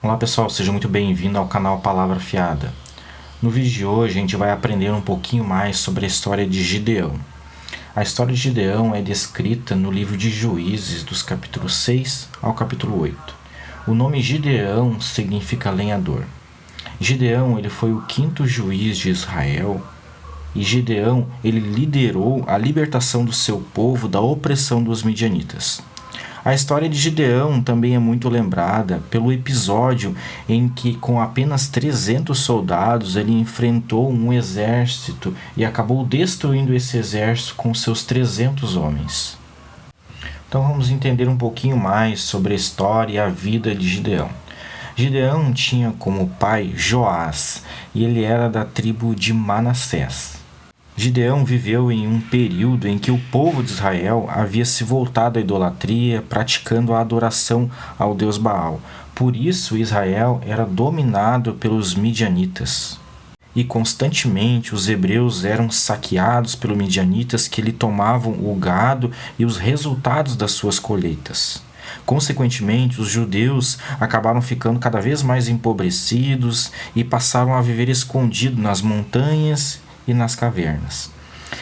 Olá pessoal, seja muito bem-vindo ao canal Palavra Fiada. No vídeo de hoje a gente vai aprender um pouquinho mais sobre a história de Gideão. A história de Gideão é descrita no livro de Juízes, dos capítulos 6 ao capítulo 8. O nome Gideão significa lenhador. Gideão ele foi o quinto juiz de Israel e Gideão ele liderou a libertação do seu povo da opressão dos midianitas. A história de Gideão também é muito lembrada pelo episódio em que, com apenas 300 soldados, ele enfrentou um exército e acabou destruindo esse exército com seus 300 homens. Então vamos entender um pouquinho mais sobre a história e a vida de Gideão. Gideão tinha como pai Joás e ele era da tribo de Manassés. Gideão viveu em um período em que o povo de Israel havia se voltado à idolatria, praticando a adoração ao deus Baal. Por isso, Israel era dominado pelos midianitas. E constantemente os hebreus eram saqueados pelos midianitas que lhe tomavam o gado e os resultados das suas colheitas. Consequentemente, os judeus acabaram ficando cada vez mais empobrecidos e passaram a viver escondidos nas montanhas e nas cavernas.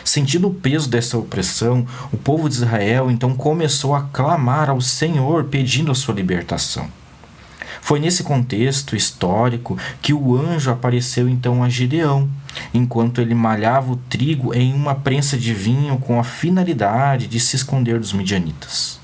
Sentindo o peso dessa opressão, o povo de Israel então começou a clamar ao Senhor pedindo a sua libertação. Foi nesse contexto histórico que o anjo apareceu então a Gideão, enquanto ele malhava o trigo em uma prensa de vinho com a finalidade de se esconder dos midianitas.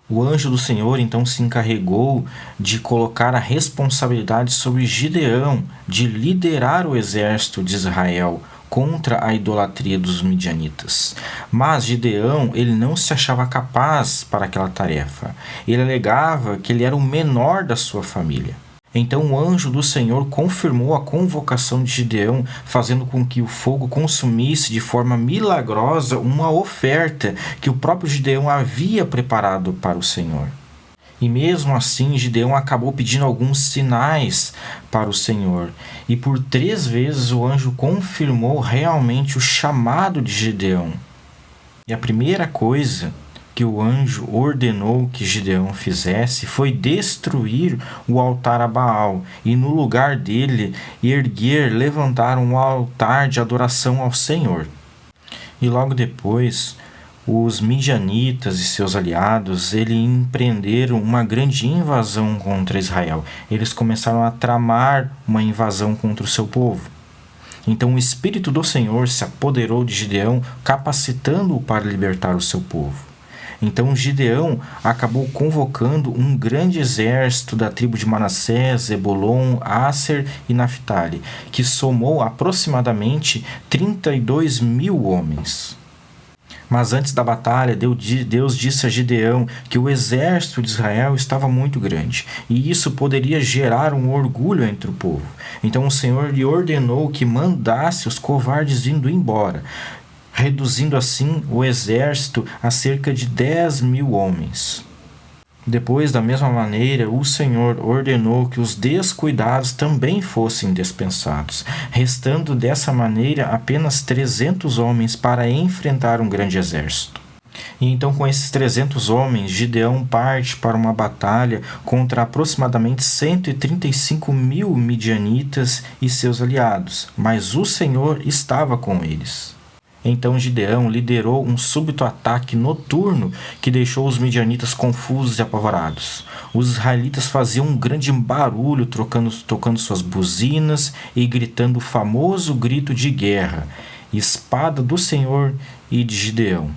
O anjo do Senhor então se encarregou de colocar a responsabilidade sobre Gideão de liderar o exército de Israel contra a idolatria dos midianitas. Mas Gideão ele não se achava capaz para aquela tarefa. Ele alegava que ele era o menor da sua família. Então o anjo do Senhor confirmou a convocação de Gideão, fazendo com que o fogo consumisse de forma milagrosa uma oferta que o próprio Gideão havia preparado para o Senhor. E mesmo assim, Gideão acabou pedindo alguns sinais para o Senhor. E por 3 vezes o anjo confirmou realmente o chamado de Gideão. E a primeira coisa que o anjo ordenou que Gideão fizesse foi destruir o altar a Baal e no lugar dele levantar um altar de adoração ao Senhor. E logo depois, os midianitas e seus aliados empreenderam uma grande invasão contra Israel. Eles começaram a tramar uma invasão contra o seu povo. Então o Espírito do Senhor se apoderou de Gideão, capacitando-o para libertar o seu povo. Então Gideão acabou convocando um grande exército da tribo de Manassés, Zebulon, Asser e Naftali, que somou aproximadamente 32.000 homens. Mas antes da batalha, Deus disse a Gideão que o exército de Israel estava muito grande, e isso poderia gerar um orgulho entre o povo. Então o Senhor lhe ordenou que mandasse os covardes indo embora, reduzindo assim o exército a cerca de 10.000 homens. Depois, da mesma maneira, o Senhor ordenou que os descuidados também fossem dispensados, restando dessa maneira apenas 300 homens para enfrentar um grande exército. E então, com esses 300 homens, Gideão parte para uma batalha contra aproximadamente 135.000 midianitas e seus aliados, mas o Senhor estava com eles. Então Gideão liderou um súbito ataque noturno que deixou os midianitas confusos e apavorados. Os israelitas faziam um grande barulho tocando suas buzinas e gritando o famoso grito de guerra, espada do Senhor e de Gideão.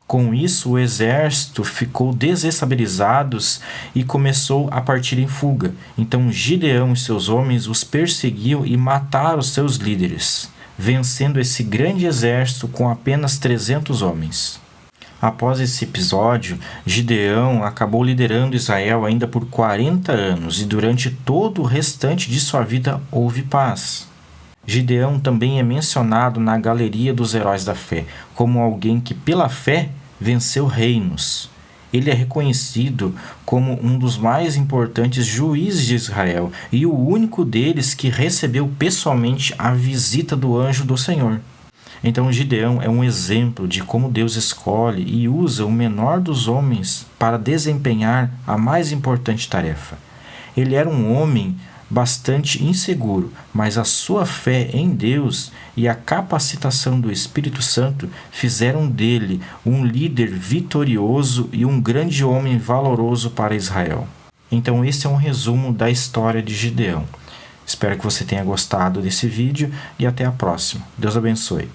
Com isso, o exército ficou desestabilizado e começou a partir em fuga. Então Gideão e seus homens os perseguiam e mataram os seus líderes, vencendo esse grande exército com apenas 300 homens. Após esse episódio, Gideão acabou liderando Israel ainda por 40 anos e durante todo o restante de sua vida houve paz. Gideão também é mencionado na galeria dos heróis da fé, como alguém que pela fé venceu reinos. Ele é reconhecido como um dos mais importantes juízes de Israel e o único deles que recebeu pessoalmente a visita do anjo do Senhor. Então Gideão é um exemplo de como Deus escolhe e usa o menor dos homens para desempenhar a mais importante tarefa. Ele era um homem bastante inseguro, mas a sua fé em Deus e a capacitação do Espírito Santo fizeram dele um líder vitorioso e um grande homem valoroso para Israel. Então esse é um resumo da história de Gideão. Espero que você tenha gostado desse vídeo e até a próxima. Deus abençoe.